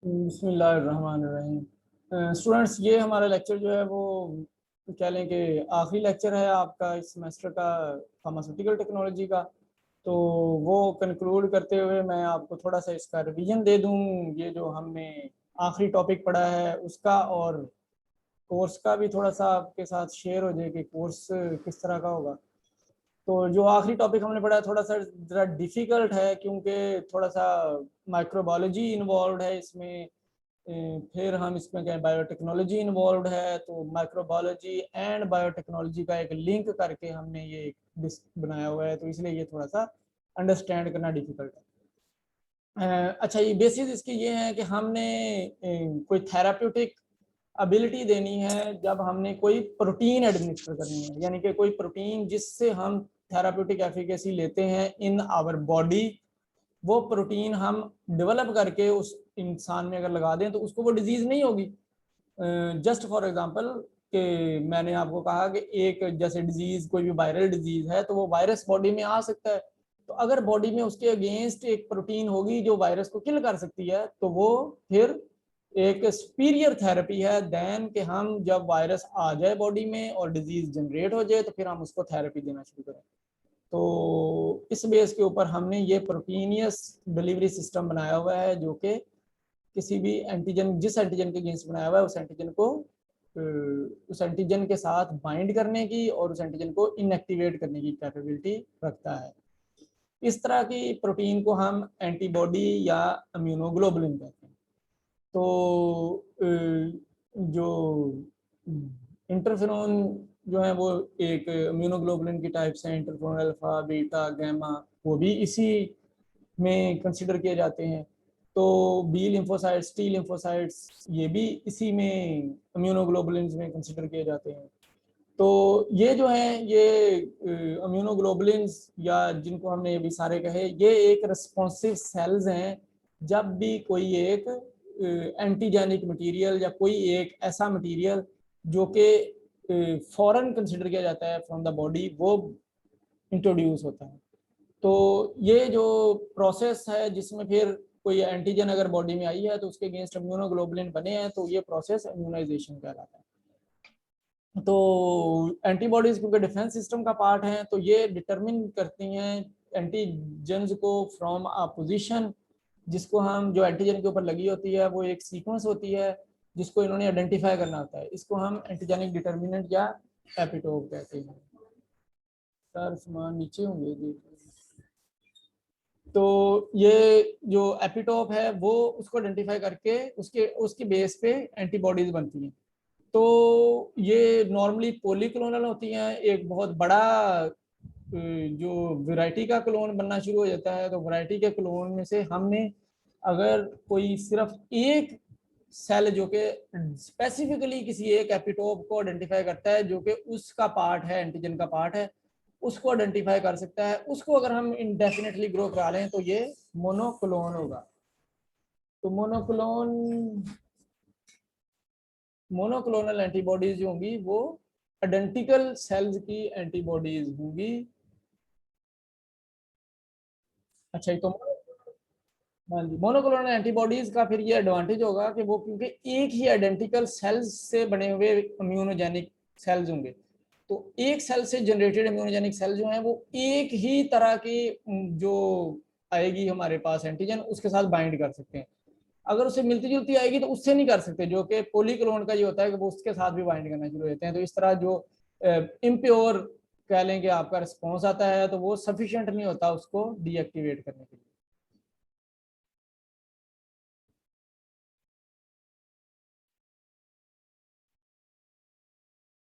बिस्मिल्लाहिर्रहमानिर्रहीम। स्टूडेंट्स, ये हमारा लेक्चर जो है वो कह लें कि आखिरी लेक्चर है आपका इस सेमेस्टर का फार्मास्यूटिकल टेक्नोलॉजी का। तो वो कंक्लूड करते हुए मैं आपको थोड़ा सा इसका रिवीजन दे दूं, ये जो हमने आखिरी टॉपिक पढ़ा है उसका, और कोर्स का भी थोड़ा सा आपके साथ शेयर हो जाए कि कोर्स किस तरह का होगा। तो जो आखिरी टॉपिक हमने पढ़ा थोड़ा सा ज़रा डिफ़िकल्ट है, क्योंकि थोड़ा सा माइक्रोबायोलॉजी इन्वॉल्व है इसमें। फिर हम इसमें कहें बायोटेक्नोलॉजी इन्वॉल्व है, तो माइक्रोबायोलॉजी एंड बायोटेक्नोलॉजी का एक लिंक करके हमने ये एक डिस्क बनाया हुआ है, तो इसलिए ये थोड़ा सा अंडरस्टैंड करना डिफिकल्ट है। अच्छा, ये बेसिस इसकी ये है कि हमने कोई थेराप्यूटिक एबिलिटी देनी है जब हमने कोई प्रोटीन एडमिनिस्टर करनी है, यानी कि कोई प्रोटीन जिससे हम थेराप्यूटिक एफिकेसी लेते हैं इन आवर बॉडी, वो प्रोटीन हम डेवलप करके उस इंसान में अगर लगा दें तो उसको वो डिजीज नहीं होगी। जस्ट फॉर एग्जांपल कि मैंने आपको कहा कि एक जैसे डिजीज, कोई भी वायरल डिजीज है तो वो वायरस बॉडी में आ सकता है, तो अगर बॉडी में उसके अगेंस्ट एक प्रोटीन होगी जो वायरस को किल कर सकती है, तो वो फिर एक सुपीरियर थेरेपी है देन कि हम जब वायरस आ जाए बॉडी में और डिजीज जनरेट हो जाए तो फिर हम उसको थेरेपी देना शुरू करें। तो इस बेस के ऊपर हमने ये प्रोटीनियस डिलीवरी सिस्टम बनाया हुआ है, जो कि किसी भी एंटीजन, जिस एंटीजन के अगेंस्ट बनाया हुआ है उस एंटीजन को उस एंटीजन के साथ बाइंड करने की और उस एंटीजन को इनएक्टिवेट करने की कैपेबिलिटी रखता है। इस तरह की प्रोटीन को हम एंटीबॉडी या इम्यूनोग्लोबुलिन कहते हैं। तो जो इंटरफेरोन जो है वो एक इम्यूनोग्लोबुलिन की टाइप्स हैं, इंटरफेरोन अल्फा, बीटा, गामा, वो भी इसी में कंसिडर किए जाते हैं। तो बी लिम्फोसाइट्स, टी लिम्फोसाइट्स, ये भी इसी में इम्यूनोग्लोबुलिन में कंसिडर किए जाते हैं। तो ये जो हैं ये इम्यूनोग्लोबुलिन्स, या जिनको हमने ये भी सारे कहे, ये एक रिस्पॉन्सिव सेल्स हैं जब भी कोई एक एंटीजेनिक मटेरियल या कोई एक ऐसा मटेरियल जो कि फॉरेन कंसिडर किया जाता है फ्रॉम द बॉडी, वो इंट्रोड्यूस होता है। तो ये जो प्रोसेस है जिसमें फिर कोई एंटीजन अगर बॉडी में आई है तो उसके अगेंस्ट इम्यूनोग्लोबुलिन बने हैं, तो ये प्रोसेस इम्यूनाइजेशन कहलाता है। तो एंटीबॉडीज क्योंकि डिफेंस सिस्टम का पार्ट है, तो ये डिटरमिन करती हैं एंटीजन्स को फ्रॉम अ पोजीशन, जिसको हम, जो एंटीजन के ऊपर लगी होती है वो एक सीक्वेंस होती है जिसको इन्होंने आइडेंटिफाई करना होता है, इसको हम एंटीजेनिक डिटर्मिनेंट या एपिटोप कहते हैं। सर सामान नीचे होंगे जी। तो ये जो एपिटोप है वो उसको आइडेंटिफाई करके उसके उसकी बेस पे एंटीबॉडीज बनती हैं। तो ये नॉर्मली पॉलीक्लोनल होती हैं। एक बहुत बड़ा जो वैरायटी का क्लोन बनना शुरू हो जाता है, तो वैरायटी के क्लोन में से हमने अगर कोई सिर्फ एक सेल जो कि स्पेसिफिकली किसी एक एपिटोप को आइडेंटिफाई करता है जो कि उसका पार्ट है, एंटीजन का पार्ट है, उसको आइडेंटिफाई कर सकता है, उसको अगर हम इंडेफिनेटली ग्रो करा लें तो ये मोनोक्लोन होगा। तो मोनोक्लोनल एंटीबॉडीज जो होंगी वो आइडेंटिकल सेल्स की एंटीबॉडीज होंगी। अच्छा, तो हाँ जी, मोनोक्लोनल एंटीबॉडीज का फिर ये एडवांटेज होगा कि वो क्योंकि एक ही आइडेंटिकल सेल्स से बने हुए इम्यूनोजेनिक सेल्स होंगे, तो एक सेल से जनरेटेड इम्यूनोजेनिक सेल जो है वो एक ही तरह की जो आएगी हमारे पास एंटीजन, उसके साथ बाइंड कर सकते हैं। अगर उससे मिलती जुलती आएगी तो उससे नहीं कर सकते, जो कि पॉलीक्लोन का ये होता है कि वो उसके साथ भी बाइंड करना शुरू होते हैं। तो इस तरह जो इम्प्योर कह लें कि आपका रिस्पॉन्स आता है तो वो सफिशिएंट नहीं होता उसको डीएक्टिवेट करने के लिए।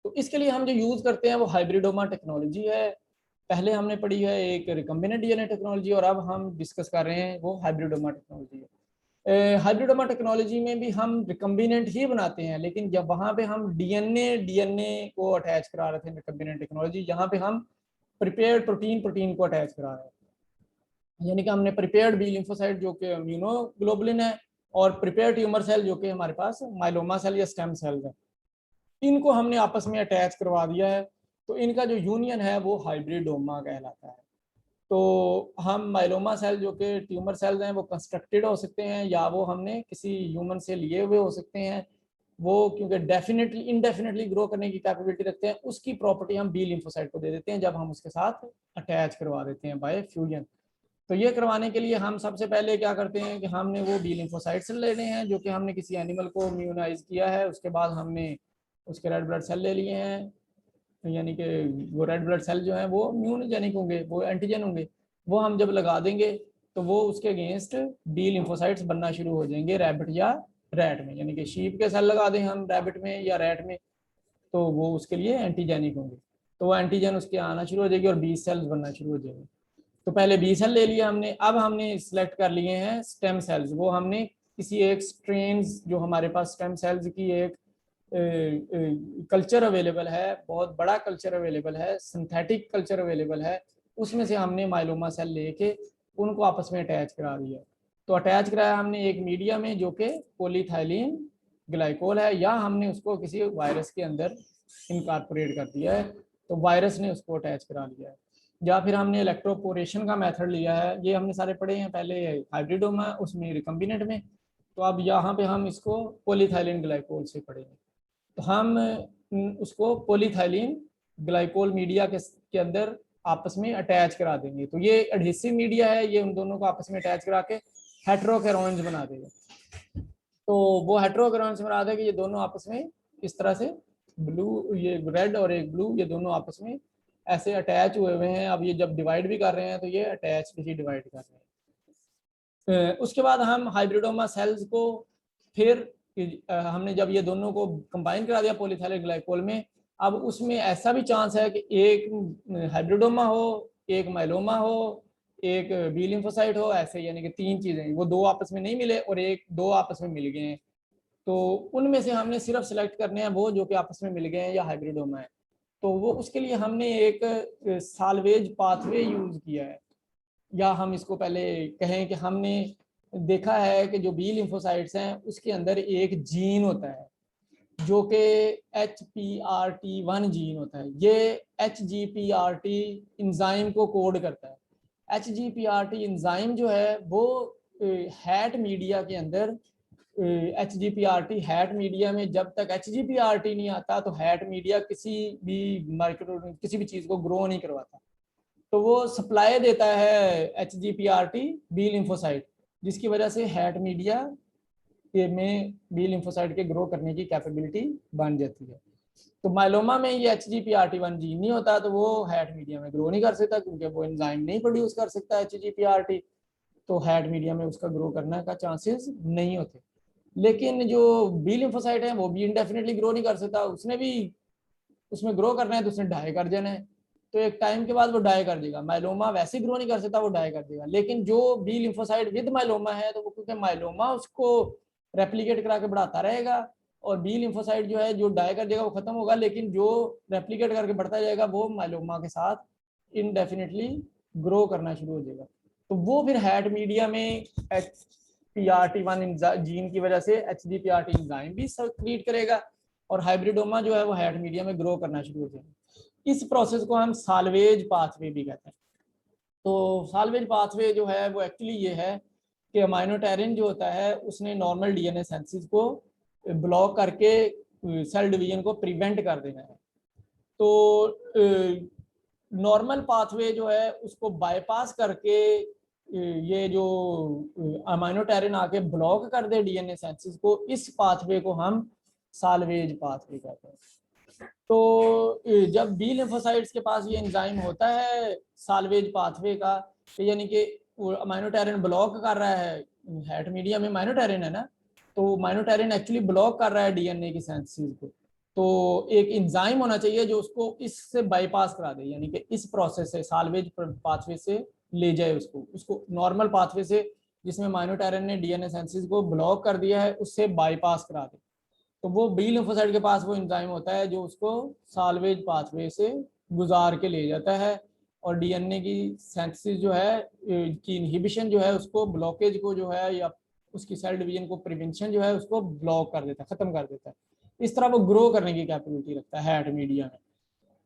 तो इसके लिए हम जो यूज करते हैं वो हाइब्रिडोमा टेक्नोलॉजी है। पहले हमने पढ़ी है एक रिकम्बिनेंट डीएनए टेक्नोलॉजी, और अब हम डिस्कस कर रहे हैं वो हाइब्रिडोमा टेक्नोलॉजी है। हाइब्रिडोमा टेक्नोलॉजी में भी हम रिकम्बिनेंट ही बनाते हैं, लेकिन जब वहां पे हम डीएनए को अटैच करा रहे थे रिकम्बिनेंट टेक्नोलॉजी, यहाँ पे हम प्रिपेयर्ड प्रोटीन प्रोटीन को अटैच करा रहे हैं। यानी कि हमने प्रिपेयर्ड बी लिम्फोसाइट जो कि इम्यूनोग्लोबुलिन है, और प्रिपेयर्ड ट्यूमर सेल जो कि हमारे पास माइलोमा सेल या स्टेम सेल्स है, इनको हमने आपस में अटैच करवा दिया है। तो इनका जो यूनियन है वो हाइब्रिडोमा कहलाता है। तो हम माइलोमा सेल जो कि ट्यूमर सेल्स हैं वो कंस्ट्रक्टेड हो सकते हैं या वो हमने किसी ह्यूमन से लिए हुए हो सकते हैं। वो क्योंकि डेफिनेटली इनडेफिनेटली ग्रो करने की कैपेबिलिटी रखते हैं, उसकी प्रॉपर्टी हम बी लिम्फोसाइट को दे देते हैं जब हम उसके साथ अटैच करवा देते हैं बाय फ्यूजन। तो ये करवाने के लिए हम सबसे पहले क्या करते हैं कि हमने वो बी लिम्फोसाइट सेल लेने हैं जो कि हमने किसी एनिमल को इम्यूनाइज किया है, उसके बाद हमने उसके रेड ब्लड सेल ले लिए हैं, यानी कि वो रेड ब्लड सेल जो है वो इम्यूनोजेनिक होंगे, वो एंटीजन होंगे। वो हम जब लगा देंगे तो वो उसके अगेंस्ट बी लिम्फोसाइट्स बनना शुरू हो जाएंगे रैबिट या रैट में, यानी कि शीप के सेल लगा दें हम रैबिट में या रैट में तो वो उसके लिए एंटीजेनिक होंगे, तो वो एंटीजन उसके आना शुरू हो जाएगी और बी सेल्स बनना शुरू हो जाएंगे। तो पहले बी सेल ले लिया हमने, अब हमने सिलेक्ट कर लिए हैं स्टेम सेल्स। वो हमने किसी एक स्ट्रेन्स, जो हमारे पास स्टेम सेल्स की एक कल्चर अवेलेबल है, बहुत बड़ा कल्चर अवेलेबल है, सिंथेटिक कल्चर अवेलेबल है, उसमें से हमने माइलोमा सेल लेके उनको आपस में अटैच करा दिया। तो अटैच कराया हमने एक मीडिया में जो कि पॉलीथाइलिन ग्लाइकोल है, या हमने उसको किसी वायरस के अंदर इनकॉर्पोरेट कर दिया है तो वायरस ने उसको अटैच करा लिया है, या फिर हमने इलेक्ट्रोपोरेशन का मेथड लिया है। ये हमने सारे पढ़े हैं पहले हाइब्रिडोमा उसमें रिकम्बिनेंट में, तो अब यहाँ पे हम इसको पॉलीथाइलिन ग्लाइकोल से पढ़ेंगे। तो हम उसको पॉलीथाइलिन ग्लाइकोल मीडिया के अंदर आपस में अटैच करा देंगे। तो ये एडहेसिव मीडिया है, ये उन दोनों को आपस में अटैच करा के हेट्रोकैरोन्स बना देगा। तो वो हेट्रोकैरोन्स बना देगा, ये दोनों आपस में इस तरह से ब्लू, ये रेड और एक ब्लू, ये दोनों आपस में ऐसे अटैच हुए हुए हैं। अब ये जब डिवाइड भी कर रहे हैं तो ये अटैच ही डिवाइड कर रहे हैं। उसके बाद हम हाइब्रिडोमा सेल्स को फिर हमने जब ये दोनों को कंबाइन करा दिया पॉलीथाइलिन ग्लाइकोल में, अब उसमें ऐसा भी चांस है कि एक हाइब्रिडोमा हो, एक माइलोमा हो, एक बी लिम्फोसाइट हो, ऐसे यानी कि तीन चीजें, वो दो आपस में नहीं मिले और एक दो आपस में मिल गए हैं। तो उनमें से हमने सिर्फ सिलेक्ट करने हैं वो जो कि आपस में मिल गए हैं या हाइब्रिडोमा है। तो वो उसके लिए हमने एक साल्वेज पाथवे यूज किया है, या हम इसको पहले कहें कि हमने देखा है कि जो बी लिम्फोसाइट्स हैं उसके अंदर एक जीन होता है जो कि HPRT1 जीन होता है। ये HGPRT इंजाइम को कोड करता है। HGPRT इंजाइम जो है वो हैट मीडिया के अंदर, HGPRT हैट मीडिया में जब तक HGPRT नहीं आता तो हैट मीडिया किसी भी माइक्रो किसी भी चीज को ग्रो नहीं करवाता। तो वो सप्लाई देता है HGPRT बी लिम्फोसाइट, जिसकी वजह से हैट मीडिया में बी लिम्फोसाइट के ग्रो करने की कैपेबिलिटी बन जाती है। तो माइलोमा में ये HGPRT1 जीन नहीं होता तो वो हैट मीडिया में ग्रो नहीं कर सकता, क्योंकि वो एंजाइम नहीं प्रोड्यूस कर सकता HGPRT, तो हैट मीडिया में उसका ग्रो करने का चांसेस नहीं होते। लेकिन जो बी लिम्फोसाइट है वो भी इंडेफिनेटली ग्रो नहीं कर सकता, उसने भी उसमें ग्रो करना है तो उसने डाई कर देना है, तो एक टाइम के बाद वो डाई कर देगा। माइलोमा वैसे ग्रो नहीं कर सकता, वो डाई कर देगा। लेकिन जो बी लिम्फोसाइट विद माइलोमा है तो वो क्योंकि माइलोमा उसको रेप्लिकेट करा के बढ़ाता रहेगा, और बी लिम्फोसाइट जो है जो डाई कर देगा वो खत्म होगा, लेकिन जो रेप्लिकेट करके बढ़ता जाएगा वो माइलोमा के साथ इनडेफिनेटली ग्रो करना शुरू हो जाएगा। तो वो फिर हैट मीडिया में HPRT1 जीन की वजह से HGPRT एंजाइम भी सक्रीट करेगा और हाइब्रिडोमा जो है वो हैट मीडिया में ग्रो करना शुरू हो जाएगा। इस प्रोसेस को हम साल्वेज पाथवे भी कहते हैं। तो साल्वेज पाथवे जो है वो एक्चुअली ये है कि अमाइनोटेरिन जो होता है उसने नॉर्मल DNA सेंसिस को ब्लॉक करके सेल डिवीजन को प्रिवेंट कर देना है। तो नॉर्मल पाथवे जो है उसको बाईपास करके ये जो अमाइनोटेरिन आके ब्लॉक कर दे DNA सेंसिस को, इस पाथवे को हम साल्वेज पाथवे कहते हैं। तो जब बी लिम्फोसाइट्स के पास ये एंजाइम होता है साल्वेज पाथवे का, तो यानी कि माइनोटेरिन ब्लॉक कर रहा है, हैट मीडिया में माइनोटेरिन है ना, तो माइनोटेरिन एक्चुअली ब्लॉक कर रहा है DNA की सेंसिस को। तो एक एंजाइम होना चाहिए जो उसको इससे बाईपास करा दे, यानी कि इस प्रोसेस से साल्वेज पाथवे से ले जाए उसको नॉर्मल पाथवे से जिसमें माइनोटेरिन ने DNA सेंसिस को ब्लॉक कर दिया है उससे बाईपास करा दे। तो वो बी लिम्फोसाइट के पास वो एंजाइम होता है जो उसको साल्वेज पाथवे से गुजार के ले जाता है, और DNA की सेंथिसिस जो है की इनहिबिशन जो है उसको, ब्लॉकेज को जो है या उसकी सेल डिवीजन को प्रिवेंशन जो है उसको ब्लॉक कर देता है, खत्म कर देता है। इस तरह वो ग्रो करने की कैपेबिलिटी रखता है हैट मीडिया में।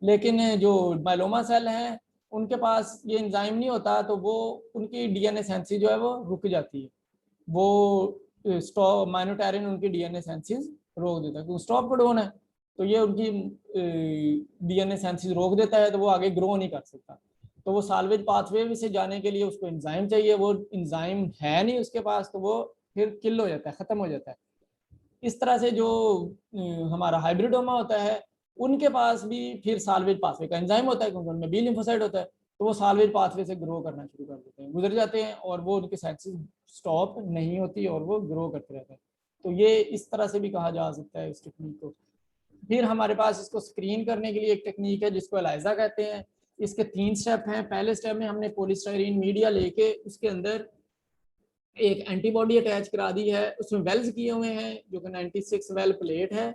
लेकिन जो माइलोमा सेल हैं उनके पास ये एंजाइम नहीं होता तो वो उनकी डीएनए सिंथेसिस जो है वो रुक जाती है, वो स्टॉप माइनोटैरिन उनकी डीएनए सिंथेसिस रोक देता है, क्योंकि स्टॉप कोडोन है तो ये उनकी डीएनए सिंथेसिस रोक देता है, तो वो आगे ग्रो नहीं कर सकता। तो वो साल्वेज पाथवे से जाने के लिए उसको एंजाइम चाहिए, वो एंजाइम है नहीं उसके पास, तो वो फिर किल हो जाता है, खत्म हो जाता है। इस तरह से जो हमारा हाइब्रिडोमा होता है उनके पास भी फिर साल्वेज पाथवे का एंजाइम होता है, क्योंकि उनमें बी लिम्फोसाइट होता है, तो वो साल्वेज पाथवे से ग्रो करना शुरू कर देते हैं, गुजर जाते हैं, और वो उनकी सिंथेसिस स्टॉप नहीं होती और वो ग्रो करते रहते हैं। तो ये इस तरह से भी कहा जा सकता है इस टेक्निक को। फिर हमारे पास इसको स्क्रीन करने के लिए एक टेक्निक है जिसको एलाइजा कहते हैं। इसके 3 स्टेप हैं। पहले स्टेप में हमने पॉलीस्टाइरीन मीडिया लेके उसके अंदर एक एंटीबॉडी अटैच करा दी है, उसमें वेल्स किए हुए हैं जो कि 96 वेल प्लेट है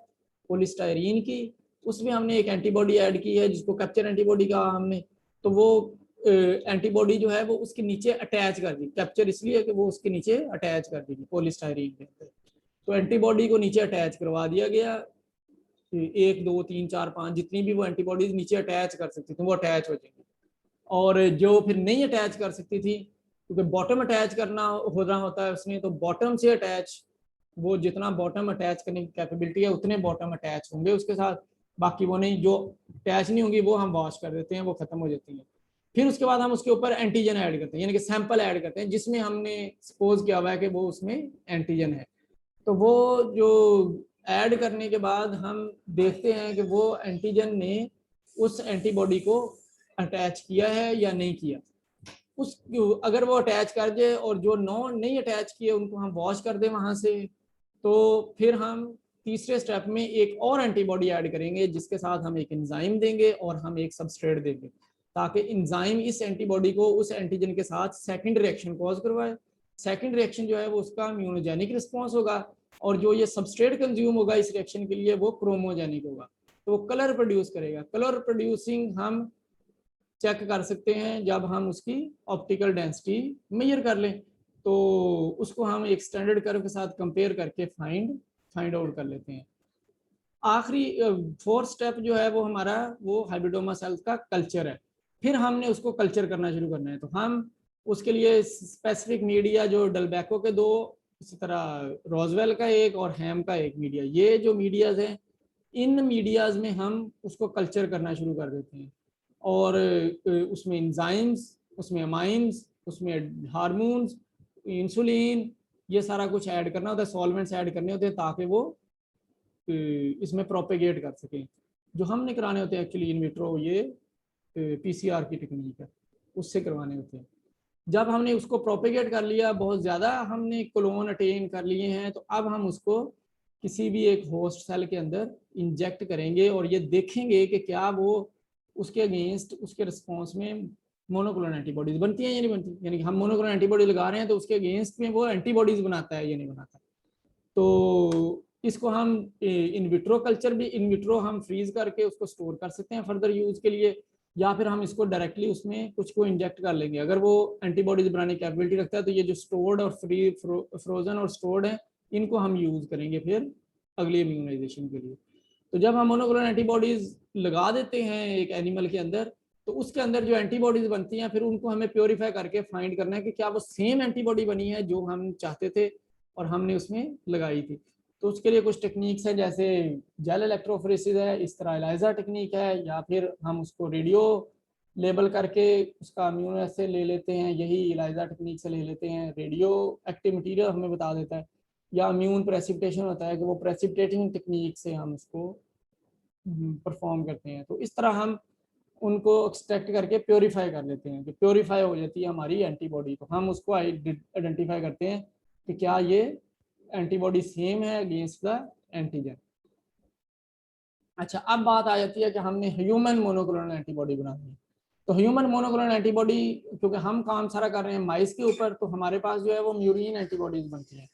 पॉलीस्टाइरीन की, उसमें हमने एक एंटीबॉडी ऐड की है जिसको कैप्चर एंटीबॉडी कहा हमने। तो वो एंटीबॉडी जो है वो उसके नीचे अटैच कर दी, कैप्चर इसलिए कि वो उसके नीचे अटैच कर दी पॉलीस्टाइरीन के अंदर। तो एंटीबॉडी को नीचे अटैच करवा दिया गया, 1 2 3 4 5 जितनी भी वो एंटीबॉडीज नीचे अटैच कर सकती थी वो अटैच हो जाएंगी। और जो फिर नहीं अटैच कर सकती थी, क्योंकि बॉटम अटैच करना हो रहा होता है उसने, तो बॉटम से अटैच, वो जितना बॉटम अटैच करने की कैपेबिलिटी है उतने बॉटम अटैच होंगे उसके साथ, बाकी वो नहीं, जो अटैच नहीं होंगी वो हम वॉश कर देते हैं, वो खत्म हो जाती हैं। फिर उसके बाद हम उसके ऊपर एंटीजन ऐड करते हैं, यानी कि सैंपल ऐड करते हैं जिसमें हमने सपोज किया हुआ है कि वो उसमें एंटीजन है। तो वो जो ऐड करने के बाद हम देखते हैं कि वो एंटीजन ने उस एंटीबॉडी को अटैच किया है या नहीं किया। उस अगर वो अटैच कर जाए और जो नहीं अटैच किए उनको हम वॉश कर दें वहां से, तो फिर हम तीसरे स्टेप में एक और एंटीबॉडी ऐड करेंगे जिसके साथ हम एक एंजाइम देंगे और हम एक सबस्ट्रेट देंगे, ताकि एंजाइम इस एंटीबॉडी को उस एंटीजन के साथ सेकंड रिएक्शन कॉज करवाए। सेकंड रिएक्शन जो है वो उसका इम्यूनोजेनिक रिस्पॉन्स होगा, और जो ये सबस्ट्रेट कंज्यूम होगा इस रिएक्शन के लिए वो क्रोमोजेनिक होगा, तो वो कलर प्रोड्यूस करेगा। कलर प्रोड्यूसिंग हम चेक कर सकते हैं जब हम उसकी ऑप्टिकल डेंसिटी मेजर कर लें, तो उसको हम एक स्टैंडर्ड कर्व के साथ कंपेयर करके फाइंड आउट कर लेते हैं। आखिरी 4th स्टेप जो है वो हमारा वो हाइब्रिडोमा सेल्स का कल्चर है। फिर हमने उसको कल्चर करना शुरू करना है, तो हम उसके लिए स्पेसिफिक मीडिया जो डलबैको के 2, इसी तरह रोजवेल का एक और हैम का एक मीडिया, ये जो मीडियाज हैं इन मीडियाज में हम उसको कल्चर करना शुरू कर देते हैं, और उसमें एंजाइम्स, उसमें अमाइंस, उसमें हार्मोन्स, इंसुलिन, ये सारा कुछ ऐड करना होता है, सॉल्वेंट्स ऐड करने होते हैं ताकि वो इसमें प्रोपेगेट कर सकें। जो हमने कराने होते हैं एक्चुअली इन विट्रो, ये पीसीआर की टेक्निक है, उससे करवाने होते हैं। जब हमने उसको प्रोपेगेट कर लिया, बहुत ज़्यादा हमने क्लोन अटेन कर लिए हैं, तो अब हम उसको किसी भी एक होस्ट सेल के अंदर इंजेक्ट करेंगे और ये देखेंगे कि क्या वो उसके अगेंस्ट उसके रिस्पॉन्स में मोनोक्लोनल एंटीबॉडीज बनती हैं या नहीं बनती, यानी कि हम मोनोक्लोनल एंटीबॉडी लगा रहे हैं तो उसके अगेंस्ट में वो एंटीबॉडीज बनाता है या नहीं बनाता। तो इसको हम इन विट्रो कल्चर भी, इन विट्रो हम फ्रीज करके उसको स्टोर कर सकते हैं फर्दर यूज के लिए, या फिर हम इसको डायरेक्टली उसमें कुछ को इंजेक्ट कर लेंगे। अगर वो एंटीबॉडीज बनाने की कैपेबिलिटी रखता है तो ये जो स्टोर्ड और फ्रोजन और स्टोर्ड है इनको हम यूज करेंगे फिर अगली इम्यूनाइजेशन के लिए। तो जब हम मोनोक्लोनल एंटीबॉडीज लगा देते हैं एक एनिमल के अंदर, तो उसके अंदर जो एंटीबॉडीज बनती हैं फिर उनको हमें प्योरीफाई करके फाइंड करना है कि क्या वो सेम एंटीबॉडी बनी है जो हम चाहते थे और हमने उसमें लगाई थी। तो उसके लिए कुछ टेक्निक्स हैं, जैसे जेल इलेक्ट्रोफोरेसिस है, इस तरह एलाइजा टेक्निक है, या फिर हम उसको रेडियो लेबल करके उसका इम्यून एसे ले लेते हैं, यही एलाइजा टेक्निक से ले लेते हैं, रेडियो एक्टिव मटीरियल हमें बता देता है, या इम्यून प्रेसिपिटेशन होता है कि वो प्रेसिपिटेटिंग टेक्निक से हम उसको परफॉर्म करते हैं। तो इस तरह हम उनको एक्सट्रैक्ट करके प्योरीफाई कर लेते हैं, कि प्योरीफाई हो जाती है हमारी एंटीबॉडी, तो हम उसको आइडेंटिफाई करते हैं कि क्या ये एंटीबॉडी सेम है अगेंस्ट द एंटीजन। अच्छा, अब बात आ जाती है कि हमने ह्यूमन मोनोक्लोनल एंटीबॉडी बनानी है। तो ह्यूमन मोनोक्लोनल एंटीबॉडी, क्योंकि हम काम सारा कर रहे हैं माइस के ऊपर, तो हमारे पास जो है वो म्यूरिन एंटीबॉडीज बनती हैं।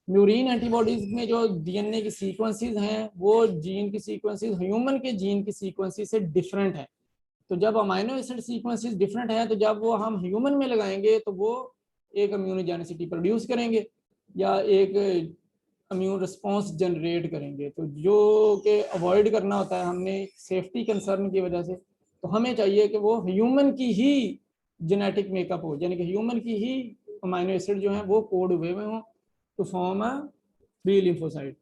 म्यूरिन एंटीबॉडीज में जो डीएनए की सीक्वेंसेस हैं वो जीन की सीक्वेंसेस ह्यूमन के जीन की सीक्वेंसेस से डिफरेंट है। तो जब अमाइनो एसिड सीक्वेंसेस डिफरेंट है, तो जब वो हम ह्यूमन में लगाएंगे तो वो एक इम्यूनोजेनिसिटी प्रोड्यूस करेंगे या एक इम्यून रिस्पॉन्स जनरेट करेंगे। तो जो कि अवॉइड करना होता है हमने सेफ्टी कंसर्न की वजह से, तो हमें चाहिए कि वो ह्यूमन की ही जेनेटिक मेकअप हो, यानी कि ह्यूमन की ही अमाइनो एसिड जो है वो कोड हुए हुए हों to form a B lymphocyte.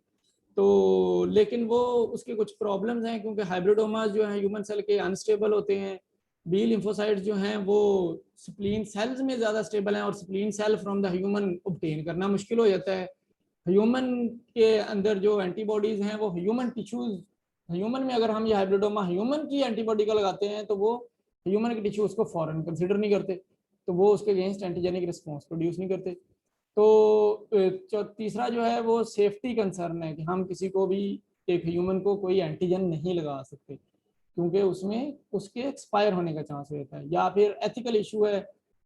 तो लेकिन वो उसके कुछ प्रॉब्लम्स हैं, क्योंकि हाइब्रिडोमास जो है ह्यूमन सेल के अनस्टेबल होते हैं। बी लिम्फोसाइट्स जो हैं वो स्प्लीन सेल्स में ज़्यादा स्टेबल हैं, और spleen cell from the human obtain करना मुश्किल हो जाता है। ह्यूमन के अंदर जो एंटीबॉडीज़ हैं वो ह्यूमन टिश्यूज़, ह्यूमन में अगर हम ये हाइब्रिडोमा ह्यूमन की एंटीबॉडी का लगाते हैं तो वो ह्यूमन के टिश्यू उसको फॉरन कंसिडर नहीं करते, तो वो उसके अगेंस्ट एंटीजेनिक रिस्पॉन्स प्रोड्यूस नहीं करते। तो तीसरा जो है वो सेफ्टी कंसर्न है कि हम किसी को भी, एक ह्यूमन को कोई एंटीजन नहीं लगा सकते, क्योंकि उसमें उसके एक्सपायर होने का चांस रहता है। या फिर एथिकल इशू है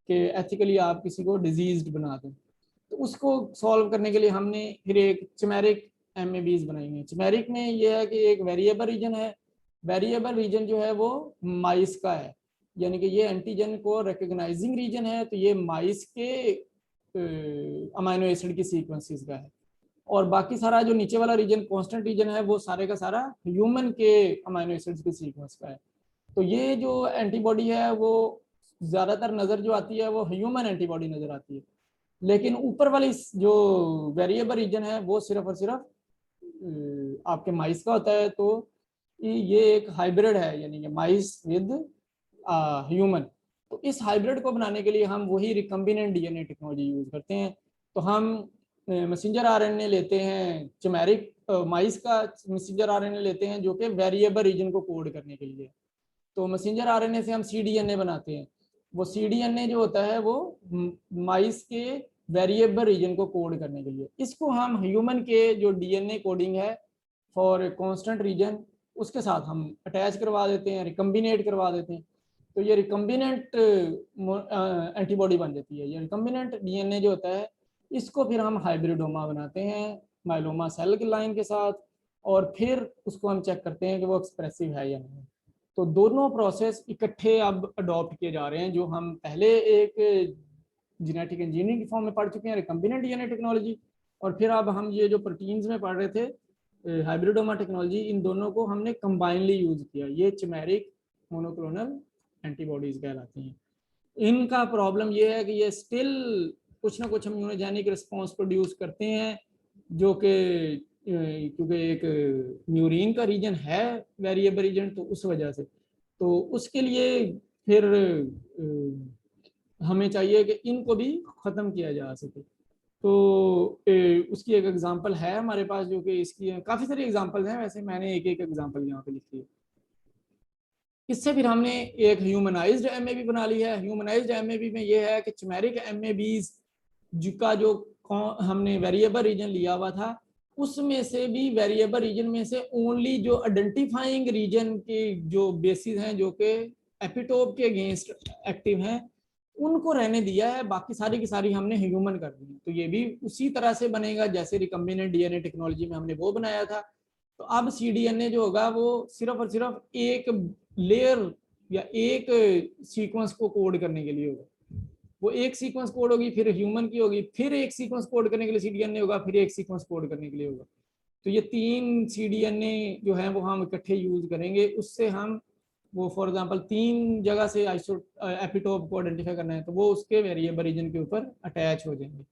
कि एथिकली आप किसी को डिजीज्ड बना दें, तो उसको सॉल्व करने के लिए हमने फिर एक चिमेरिक एमएबीज बनाई है। चिमेरिक में ये है कि एक वेरिएबल रीजन है, वेरिएबल रीजन जो है वो माइस का है, यानी कि ये एंटीजन को रिकग्नाइजिंग रीजन है, तो ये माइस के अमाइनो एसिड की सीक्वेंसेस का है। और बाकी सारा जो नीचे वाला रीजन कांस्टेंट रीजन है वो सारे का सारा ह्यूमन के अमाइनो एसिड्स की सीक्वेंस का है। तो ये जो एंटीबॉडी है वो ज्यादातर नजर जो आती है वो ह्यूमन एंटीबॉडी नजर आती है, लेकिन ऊपर वाली जो वेरिएबल रीजन है वो सिर्फ और सिर्फ आपके माइस का होता है। तो ये एक हाइब्रिड है, यानी कि माइस विद ह्यूमन। तो इस हाइब्रिड को बनाने के लिए हम वही रिकम्बिनेंट डीएनए टेक्नोलॉजी यूज करते हैं। तो हम मैसेंजर आरएनए लेते हैं, चिमेरिक माइस का मैसेंजर आरएनए लेते हैं जो कि वेरिएबल रीजन को कोड करने के लिए। तो मैसेंजर आरएनए से हम सीडीएनए बनाते हैं। वो सीडीएनए जो होता है वो माइस के वेरिएबल रीजन को कोड करने के लिए, इसको हम ह्यूमन के जो डीएनए कोडिंग है फॉर कांस्टेंट रीजन उसके साथ हम अटैच करवा देते हैं, रिकम्बिनेट करवा देते हैं। तो ये रिकम्बिनेंट एंटीबॉडी बन जाती है। ये रिकम्बिनेंट डीएनए जो होता है इसको फिर हम हाइब्रिडोमा बनाते हैं माइलोमा सेल के लाइन के साथ, और फिर उसको हम चेक करते हैं कि वो एक्सप्रेसिव है या नहीं। तो दोनों प्रोसेस इकट्ठे अब अडॉप्ट किए जा रहे हैं, जो हम पहले एक जेनेटिक इंजीनियरिंग की फॉर्म में पढ़ चुके हैं रिकम्बिनेंट डीएनए टेक्नोलॉजी, और फिर अब हम ये जो प्रोटीन्स में पढ़ रहे थे हाइब्रिडोमा टेक्नोलॉजी, इन दोनों को हमने कंबाइनली यूज किया। ये चिमेरिक मोनोक्लोनल एंटीबॉडीज कहलाती हैं। इनका प्रॉब्लम ये है कि ये स्टिल कुछ ना कुछ हम इम्यूनोजेनिक रिस्पॉन्स प्रोड्यूस करते हैं, जो कि क्योंकि एक न्यूरीन का रीजन है वेरिएबल रीजन, तो उस वजह से तो उसके लिए फिर हमें चाहिए कि इनको भी ख़त्म किया जा सके। तो उसकी एक एग्जांपल है हमारे पास, जो कि इसकी काफ़ी सारी एग्जांपल्स हैं, वैसे मैंने एक एक एग्जांपल यहाँ पे लिखी है। इससे फिर हमने एक ह्यूमनाइज्ड एमएबी बना ली है। ह्यूमनाइज्ड एमएबी में ये है कि चिमेरिक एमएबीज जिसका जो हमने वेरिएबल रीजन लिया हुआ था, उसमें से भी वेरिएबल रीजन में से ओनली जो आइडेंटिफाइंग रीजन के जो बेसिस हैं जो कि एपिटोप के अगेंस्ट एक्टिव हैं उनको रहने दिया है, बाकी सारी की सारी हमने ह्यूमन कर दी। तो ये भी उसी तरह से बनेगा जैसे रिकम्बिनेंट डीएनए टेक्नोलॉजी में हमने वो बनाया था। तो अब सीडीएनए जो होगा वो सिर्फ और सिर्फ एक लेयर या एक सीक्वेंस को कोड करने के लिए होगा। वो एक सीक्वेंस कोड होगी, फिर ह्यूमन की होगी, फिर एक सीक्वेंस कोड करने के लिए सीडीएनए होगा, फिर एक सीक्वेंस कोड करने के लिए होगा। तो ये 3 सीडीएनए जो है वो हम इकट्ठे यूज करेंगे। उससे हम वो फॉर एग्जांपल 3 जगह से एपिटोप को आइडेंटिफाई करना है तो वो उसके वेरिएबल रीजन के ऊपर अटैच हो जाएंगे।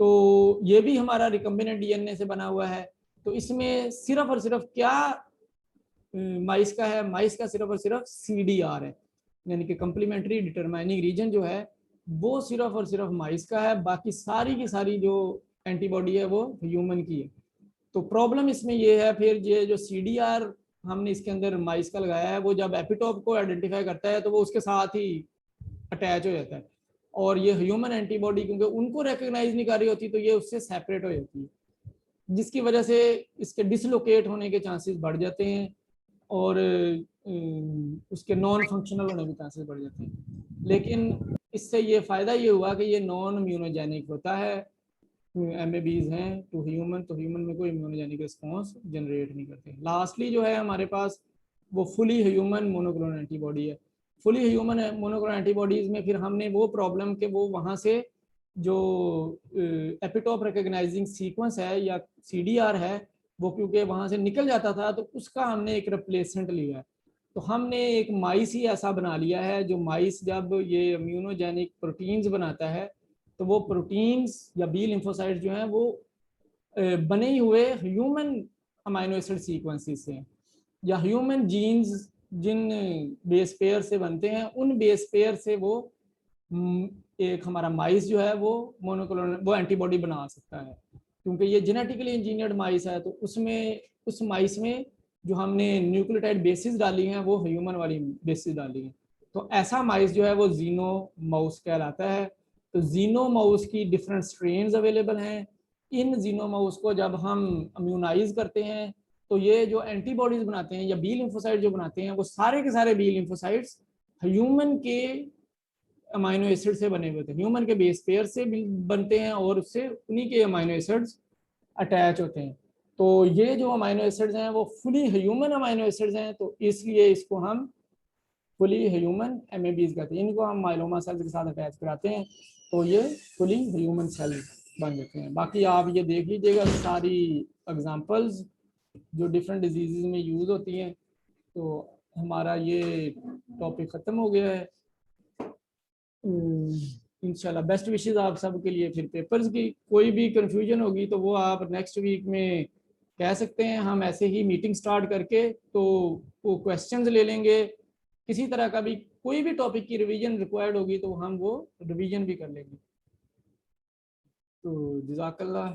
तो ये भी हमारा रिकम्बिनेंट डीएनए से बना हुआ है। तो इसमें सिर्फ और सिर्फ क्या माइस का है, माइस का सिर्फ और सिर्फ सीडीआर है, यानी कि कंप्लीमेंट्री डिटरमाइनिंग रीजन जो है वो सिर्फ और सिर्फ माइस का है, बाकी सारी की सारी जो एंटीबॉडी है वो ह्यूमन की है। तो प्रॉब्लम इसमें ये है फिर ये जो सीडीआर हमने इसके अंदर माइस का लगाया है वो जब एपिटोप को आइडेंटिफाई करता है तो वो उसके साथ ही अटैच हो जाता है, और ये ह्यूमन एंटीबॉडी क्योंकि उनको रिकॉग्नाइज नहीं कर रही होती तो ये उससे सेपरेट हो जाती है, जिसकी वजह से इसके डिसलोकेट होने के चांसेस बढ़ जाते हैं और उसके नॉन फंक्शनल होने के चांसेस बढ़ जाते हैं। लेकिन इससे ये फ़ायदा ये हुआ कि ये नॉन इम्यूनोजेनिक होता है, एमएबीज हैं टू ह्यूमन, तो ह्यूमन में कोई इम्यूनोजेनिक रिस्पॉन्स जनरेट नहीं करते। लास्टली जो है हमारे पास वो फुली ह्यूमन मोनोक्लोनल एंटीबॉडी है। फुली ह्यूमन मोनोक्लोनल एंटीबॉडीज़ में फिर हमने वो प्रॉब्लम के वो वहाँ से जो एपिटोप रिकग्नाइजिंग सीक्वेंस है या सीडीआर है वो क्योंकि वहाँ से निकल जाता था तो उसका हमने एक रिप्लेसमेंट लिया है। तो हमने एक माइस ही ऐसा बना लिया है, जो माइस जब ये इम्यूनोजेनिक प्रोटीन्स बनाता है तो वो प्रोटीन्स या बी लिम्फोसाइट्स जो हैं वो बने हुए ह्यूमन अमाइनो एसिड सीक्वेंसेस से या ह्यूमन जीन्स जिन बेस पेयर से बनते हैं उन बेस पेयर से वो एक हमारा माइस जो है वो मोनोक्लोनल वो एंटीबॉडी बना सकता है, क्योंकि ये जेनेटिकली इंजीनियर्ड माइस है। तो उसमें उस माइस में जो हमने न्यूक्लियोटाइड बेसिस डाली हैं वो ह्यूमन वाली बेसिस डाली हैं। तो ऐसा माइस जो है वो जीनो माउस कहलाता है। तो जीनो माउस की डिफरेंट स्ट्रेन्स अवेलेबल हैं। इन जीनो माउस को जब हम इम्यूनाइज करते हैं तो ये जो एंटीबॉडीज बनाते हैं या बी लिम्फोसाइट जो बनाते हैं वो सारे के सारे बी लिम्फोसाइट्स ह्यूमन के अमाइनो एसिड से बने हुए थे, ह्यूमन के बेस पेयर से बनते हैं और उससे उन्हीं के अमाइनो एसिड्स अटैच होते हैं। तो ये जो अमाइनो एसिड्स हैं वो फुली ह्यूमन अमाइनो एसिड्स हैं, तो इसलिए इसको हम फुली ह्यूमन एमएबीज कहते हैं। इनको हम माइलोमा सेल्स के साथ अटैच कराते हैं तो ये फुली ह्यूमन सेल बन जाते हैं। बाकी आप ये देख लीजिएगा सारी एग्जांपल्स जो डिफरेंट डिजीज़ में यूज़ होती हैं। तो हमारा ये टॉपिक ख़त्म हो गया है। इंशाल्लाह बेस्ट विशेस आप सबके लिए। फिर पेपर्स की कोई भी कंफ्यूजन होगी तो वो आप नेक्स्ट वीक में कह सकते हैं, हम ऐसे ही मीटिंग स्टार्ट करके तो वो क्वेश्चंस ले लेंगे। किसी तरह का भी कोई भी टॉपिक की रिवीजन रिक्वायर्ड होगी तो हम वो रिवीजन भी कर लेंगे। तो जज़ाकल्लाह।